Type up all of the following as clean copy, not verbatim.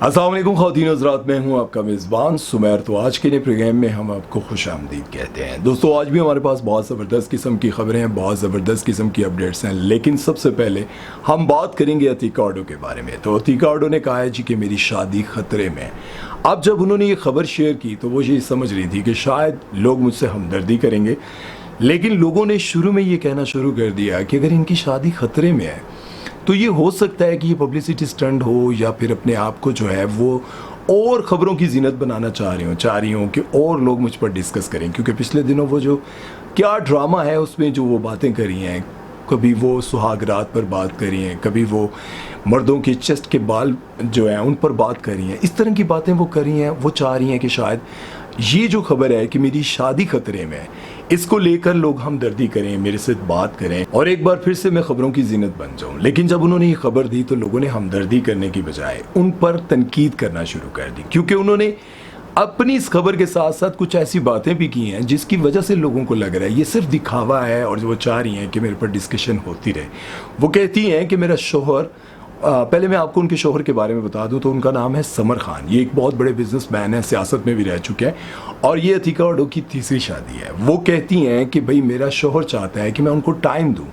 अस्सलाम वालेकुम ख़वातीन हज़रात, मैं हूं आपका मेज़बान सुमैर। तो आज के नए प्रोग्राम में हम आपको खुशामदीद कहते हैं। दोस्तों, आज भी हमारे पास बहुत ज़बरदस्त किस्म की ख़बरें हैं, बहुत ज़बरदस्त किस्म की अपडेट्स हैं। लेकिन सबसे पहले हम बात करेंगे अतीका ऑडो के बारे में। तो अतीका ऑडो ने कहा है जी कि मेरी शादी ख़तरे में। अब जब उन्होंने ये खबर शेयर की तो वो ये समझ रही थी कि शायद लोग मुझसे हमदर्दी करेंगे, लेकिन लोगों ने शुरू में ये कहना शुरू कर दिया कि अगर इनकी शादी ख़तरे में है तो ये हो सकता है कि ये पब्लिसिटी स्टंट हो या फिर अपने आप को जो है वो और ख़बरों की जीनत बनाना चाह रही हूँ कि और लोग मुझ पर डिस्कस करें। क्योंकि पिछले दिनों वो जो क्या ड्रामा है उसमें जो वो बातें करी हैं, कभी वो सुहागरात पर बात करी हैं, कभी वो मर्दों के चेस्ट के बाल जो हैं उन पर बात करी हैं, इस तरह की बातें वो करी हैं। वो चाह रही हैं कि शायद ये जो खबर है कि मेरी शादी खतरे में है, इसको लेकर लोग हमदर्दी करें, मेरे से बात करें और एक बार फिर से मैं खबरों की जीनत बन जाऊं। लेकिन जब उन्होंने ये खबर दी तो लोगों ने हमदर्दी करने की बजाय उन पर तनकीद करना शुरू कर दी, क्योंकि उन्होंने अपनी इस खबर के साथ साथ कुछ ऐसी बातें भी की हैं जिसकी वजह से लोगों को लग रहा है ये सिर्फ दिखावा है और वो चाह रही हैं कि मेरे पर डिस्कशन होती रहे। वो कहती हैं कि मेरा शोहर, पहले मैं आपको उनके शोहर के बारे में बता दूं तो उनका नाम है समर खान। ये एक बहुत बड़े बिजनेसमैन है, सियासत में भी रह चुके हैं और ये अतीका ऑडो की तीसरी शादी है। वो कहती हैं कि भाई मेरा शोहर चाहता है कि मैं उनको टाइम दूं,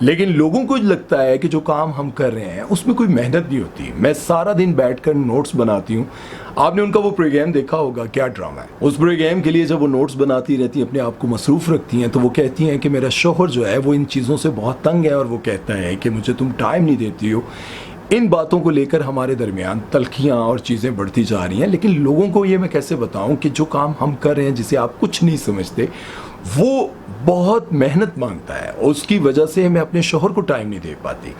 लेकिन लोगों को लगता है कि जो काम हम कर रहे हैं उसमें कोई मेहनत नहीं होती। मैं सारा दिन बैठकर नोट्स बनाती हूँ। आपने उनका वो प्रोग्राम देखा होगा, क्या ड्रामा है। उस प्रोग्राम के लिए जब वो नोट्स बनाती रहती हैं, अपने आप को मसरूफ़ रखती हैं, तो वो कहती हैं कि मेरा शोहर जो है वो इन चीज़ों से बहुत तंग है और वो कहता है कि मुझे तुम टाइम नहीं देती हो। इन बातों को लेकर हमारे दरमियान तलखियाँ और चीज़ें बढ़ती जा रही हैं। लेकिन लोगों को ये मैं कैसे बताऊं कि जो काम हम कर रहे हैं जिसे आप कुछ नहीं समझते वो बहुत मेहनत मांगता है, उसकी वजह से मैं अपने शोहर को टाइम नहीं दे पाती।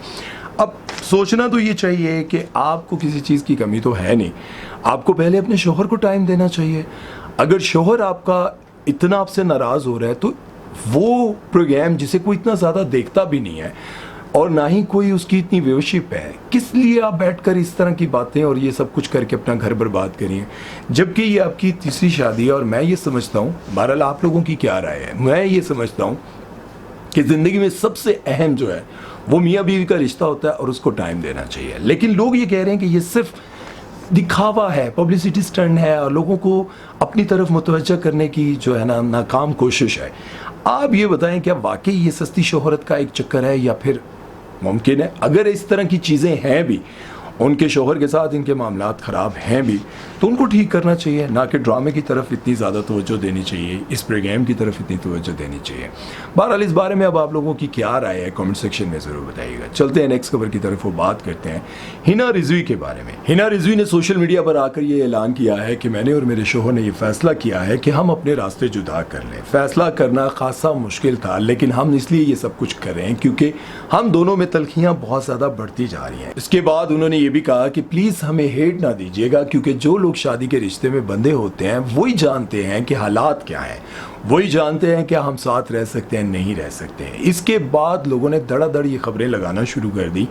अब सोचना तो ये चाहिए कि आपको किसी चीज़ की कमी तो है नहीं, आपको पहले अपने शोहर को टाइम देना चाहिए। अगर शोहर आपका इतना आपसे नाराज़ हो रहा है तो वो प्रोग्राम जिसे कोई इतना ज़्यादा देखता भी नहीं है और ना ही कोई उसकी इतनी व्यूअरशिप है, किस लिए आप बैठकर इस तरह की बातें और ये सब कुछ करके अपना घर बर्बाद करिए, जबकि ये आपकी तीसरी शादी है। और मैं ये समझता हूँ, बहरहाल आप लोगों की क्या राय है, मैं ये समझता हूँ कि ज़िंदगी में सबसे अहम जो है वो मियाँ बीवी का रिश्ता होता है और उसको टाइम देना चाहिए। लेकिन लोग ये कह रहे हैं कि ये सिर्फ दिखावा है, पब्लिसिटी स्टंट है और लोगों को अपनी तरफ मुतवज्जह करने की जो है ना नाकाम कोशिश है। आप ये बताएं, क्या वाकई ये सस्ती शोहरत का एक चक्कर है या फिर मुमकिन है अगर इस तरह की चीज़ें हैं भी, उनके शोहर के साथ इनके मामलात ख़राब हैं भी, तो उनको ठीक करना चाहिए, ना कि ड्रामे की तरफ इतनी ज़्यादा तवज्जो देनी चाहिए, इस प्रोग्राम की तरफ इतनी तवज्जो देनी चाहिए। बहरहाल इस बारे में अब आप लोगों की क्या राय है कमेंट सेक्शन में ज़रूर बताइएगा। चलते हैं नेक्स्ट खबर की तरफ, वो बात करते हैं हिना रिजवी के बारे में। हिना रिजवी ने सोशल मीडिया पर आकर ये ऐलान किया है कि मैंने और मेरे शोहर ने ये फैसला किया है कि हम अपने रास्ते जुदा कर लें। फैसला करना खासा मुश्किल था, लेकिन हम इसलिए ये सब कुछ कर रहे हैं क्योंकि हम दोनों में तलखियाँ बहुत ज़्यादा बढ़ती जा रही हैं। इसके बाद उन्होंने ये भी कहा कि प्लीज़ हमें हेट ना दीजिएगा, क्योंकि जो लोग शादी के रिश्ते में बंधे होते हैं वही जानते हैं कि हालात क्या हैं, वही जानते हैं कि हम साथ रह सकते हैं नहीं रह सकते हैं। इसके बाद लोगों ने धड़ाधड़ ये खबरें लगाना शुरू कर दी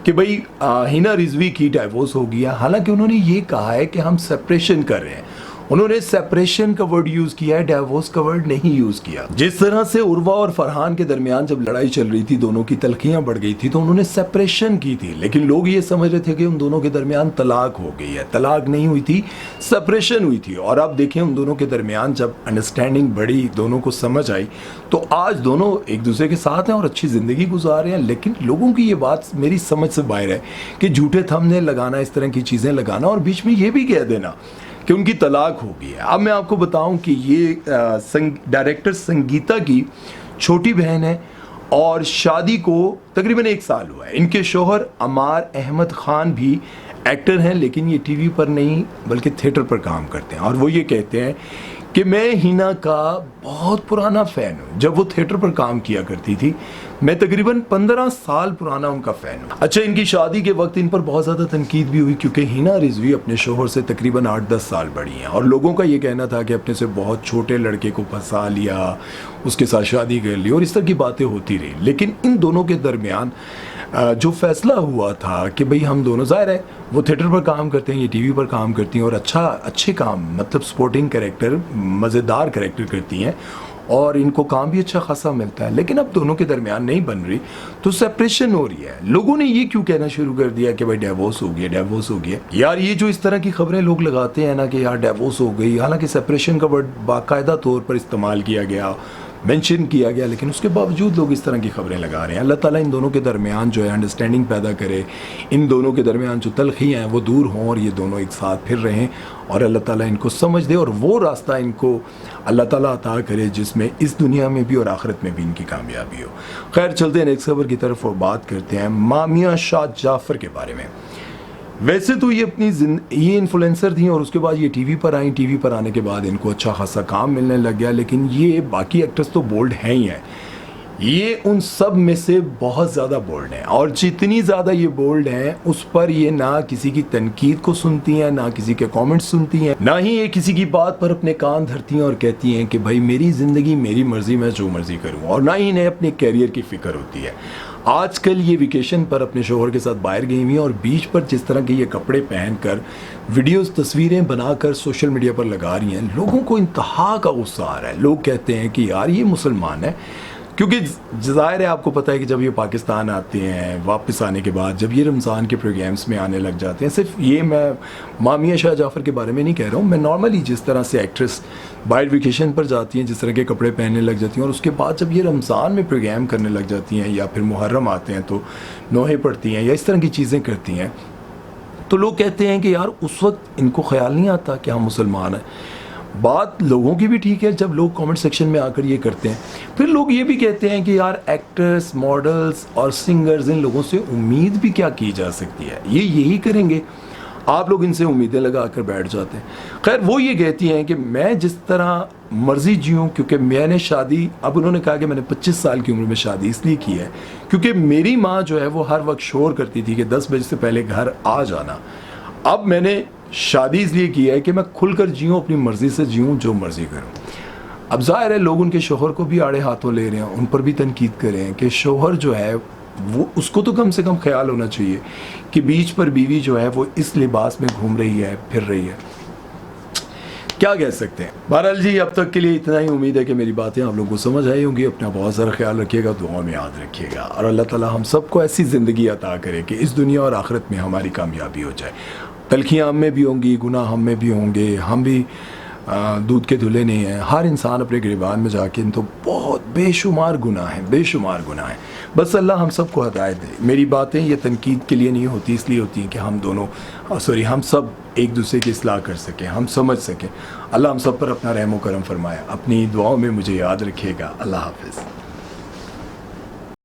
कि भाई हिना रिजवी की डाइवोर्स हो गया। हालांकि उन्होंने ये कहा है कि हम सेपरेशन कर रहे हैं, उन्होंने सेपरेशन का वर्ड यूज़ किया है, डाइवोर्स का वर्ड नहीं यूज़ किया। जिस तरह से उर्वा और फरहान के दरमियान जब लड़ाई चल रही थी, दोनों की तलखियां बढ़ गई थी, तो उन्होंने सेपरेशन की थी, लेकिन लोग ये समझ रहे थे कि उन दोनों के दरमियान तलाक हो गई है। तलाक नहीं हुई थी, सेपरेशन हुई थी। और अब देखें उन दोनों के दरमियान जब अंडरस्टैंडिंग बढ़ी, दोनों को समझ आई, तो आज दोनों एक दूसरे के साथ हैं और अच्छी ज़िंदगी गुजार रहे हैं। लेकिन लोगों की ये बात मेरी समझ से बाहर है कि झूठे थंबनेल लगाना, इस तरह की चीज़ें लगाना और बीच में ये भी कह देना कि उनकी तलाक हो गई है। अब मैं आपको बताऊं कि ये डायरेक्टर संगीता की छोटी बहन है और शादी को तकरीबन 1 साल हुआ है। इनके शोहर अमार अहमद खान भी एक्टर हैं, लेकिन ये टीवी पर नहीं बल्कि थिएटर पर काम करते हैं। और वो ये कहते हैं कि मैं हिना का बहुत पुराना फ़ैन हूँ। जब वो थिएटर पर काम किया करती थी, मैं तकरीबन 15 साल पुराना उनका फ़ैन हूँ। अच्छा, इनकी शादी के वक्त इन पर बहुत ज़्यादा तनकीद भी हुई, क्योंकि हिना रिजवी अपने शोहर से तकरीबन 8-10 साल बड़ी हैं और लोगों का ये कहना था कि अपने से बहुत छोटे लड़के को फंसा लिया, उसके साथ शादी कर ली और इस तरह की बातें होती रही। लेकिन इन दोनों के दरमियान जो फैसला हुआ था कि भाई हम दोनों, ज़ाहिर है वो थिएटर पर काम करते हैं, ये टीवी पर काम करती हैं और अच्छे काम मतलब सपोर्टिंग कैरेक्टर, मज़ेदार कैरेक्टर करती हैं اور ان کو کام بھی اچھا خاصا ملتا ہے، لیکن اب دونوں کے درمیان نہیں بن رہی تو سپریشن ہو رہی ہے۔ لوگوں نے یہ کیوں کہنا شروع کر دیا کہ بھائی ڈیورس ہو گیا، ڈیورس ہو گیا۔ یار یہ جو اس طرح کی خبریں لوگ لگاتے ہیں نا کہ یار ڈیورس ہو گئی، حالانکہ سپریشن کا ورڈ باقاعدہ طور پر استعمال کیا گیا، مینشن کیا گیا، لیکن اس کے باوجود لوگ اس طرح کی خبریں لگا رہے ہیں۔ اللہ تعالیٰ ان دونوں کے درمیان جو ہے انڈرسٹینڈنگ پیدا کرے، ان دونوں کے درمیان جو تلخیاں ہیں وہ دور ہوں اور یہ دونوں ایک ساتھ پھر رہیں، اور اللہ تعالیٰ ان کو سمجھ دے اور وہ راستہ ان کو اللہ تعالیٰ عطا کرے جس میں اس دنیا میں بھی اور آخرت میں بھی ان کی کامیابی ہو۔ خیر چلتے ہیں نیکسٹ خبر کی طرف اور بات کرتے ہیں مامیہ شاہ جعفر کے بارے میں۔ ویسے تو یہ یہ انفلوئنسر تھیں اور اس کے بعد یہ ٹی وی پر آئیں، ٹی وی پر آنے کے بعد ان کو اچھا خاصا کام ملنے لگ گیا، لیکن یہ باقی ایکٹرز تو بولڈ ہیں ہی ہیں، یہ ان سب میں سے بہت زیادہ بولڈ ہیں، اور جتنی زیادہ یہ بولڈ ہیں اس پر یہ نہ کسی کی تنقید کو سنتی ہیں، نہ کسی کے کامنٹ سنتی ہیں، نہ ہی یہ کسی کی بات پر اپنے کان دھرتی ہیں اور کہتی ہیں کہ بھائی میری زندگی میری مرضی، میں جو مرضی کروں، اور نہ ہی انہیں اپنے کیریئر کی فکر ہوتی ہے۔ آج کل یہ ویکیشن پر اپنے شوہر کے ساتھ باہر گئی ہوئی ہیں اور بیچ پر جس طرح کے یہ کپڑے پہن کر ویڈیوز تصویریں بنا کر سوشل میڈیا پر لگا رہی ہیں، لوگوں کو انتہا کا غصہ آ رہا ہے۔ لوگ کہتے ہیں کہ یار یہ مسلمان ہے، کیونکہ ظاہر ہے آپ کو پتہ ہے کہ جب یہ پاکستان آتے ہیں واپس آنے کے بعد جب یہ رمضان کے پروگرامز میں آنے لگ جاتے ہیں، صرف یہ میں مامیہ شاہ جعفر کے بارے میں نہیں کہہ رہا ہوں، میں نارملی جس طرح سے ایکٹریس باہر ویکیشن پر جاتی ہیں، جس طرح کے کپڑے پہننے لگ جاتی ہیں، اور اس کے بعد جب یہ رمضان میں پروگرام کرنے لگ جاتی ہیں یا پھر محرم آتے ہیں تو نوحے پڑھتی ہیں یا اس طرح کی چیزیں کرتی ہیں، تو لوگ کہتے ہیں کہ یار اس وقت ان کو خیال نہیں آتا کہ ہم مسلمان ہیں۔ بات لوگوں کی بھی ٹھیک ہے جب لوگ کامنٹ سیکشن میں آ کر یہ کرتے ہیں، پھر لوگ یہ بھی کہتے ہیں کہ یار ایکٹرز، ماڈلز اور سنگرز، ان لوگوں سے امید بھی کیا کی جا سکتی ہے، یہ یہی کریں گے، آپ لوگ ان سے امیدیں لگا کر بیٹھ جاتے ہیں۔ خیر وہ یہ کہتی ہیں کہ میں جس طرح مرضی جیوں، کیونکہ میں نے شادی، اب انہوں نے کہا کہ میں نے 25 سال کی عمر میں شادی اس لیے کی ہے کیونکہ میری ماں جو ہے وہ ہر وقت شور کرتی تھی کہ 10 بجے سے پہلے گھر آ جانا، اب میں نے شادی اس لیے کی ہے کہ میں کھل کر جیوں، اپنی مرضی سے جیوں، جو مرضی کروں۔ اب ظاہر ہے لوگ ان کے شوہر کو بھی آڑے ہاتھوں لے رہے ہیں، ان پر بھی تنقید کر رہے ہیں کہ شوہر جو ہے وہ اس کو تو کم سے کم خیال ہونا چاہیے کہ بیچ پر بیوی جو ہے وہ اس لباس میں گھوم رہی ہے، پھر رہی ہے، کیا کہہ سکتے ہیں۔ بہرحال جی اب تک کے لیے اتنا ہی، امید ہے کہ میری باتیں آپ لوگوں کو سمجھ آئی ہوں گی۔ اپنا بہت سارا خیال رکھیے گا، دعا میں یاد رکھیے گا، اور اللہ تعالیٰ ہم سب کو ایسی زندگی عطا کرے کہ اس دنیا اور آخرت میں ہماری کامیابی ہو جائے۔ تلخیاں ہم میں بھی ہوں گی، گناہ ہم میں بھی ہوں گے، ہم بھی دودھ کے دھلے نہیں ہیں، ہر انسان اپنے گریبان میں جا کے ان تو بہت بے شمار گناہ ہیں، بے شمار گناہ ہیں۔ بس اللہ ہم سب کو ہدایت دے۔ میری باتیں یہ تنقید کے لیے نہیں ہوتی، اس لیے ہوتی ہیں کہ ہم دونوں ہم سب ایک دوسرے کی اصلاح کر سکیں، ہم سمجھ سکیں۔ اللہ ہم سب پر اپنا رحم و کرم فرمائے۔ اپنی دعاؤں میں مجھے یاد رکھیے گا۔ اللہ حافظ۔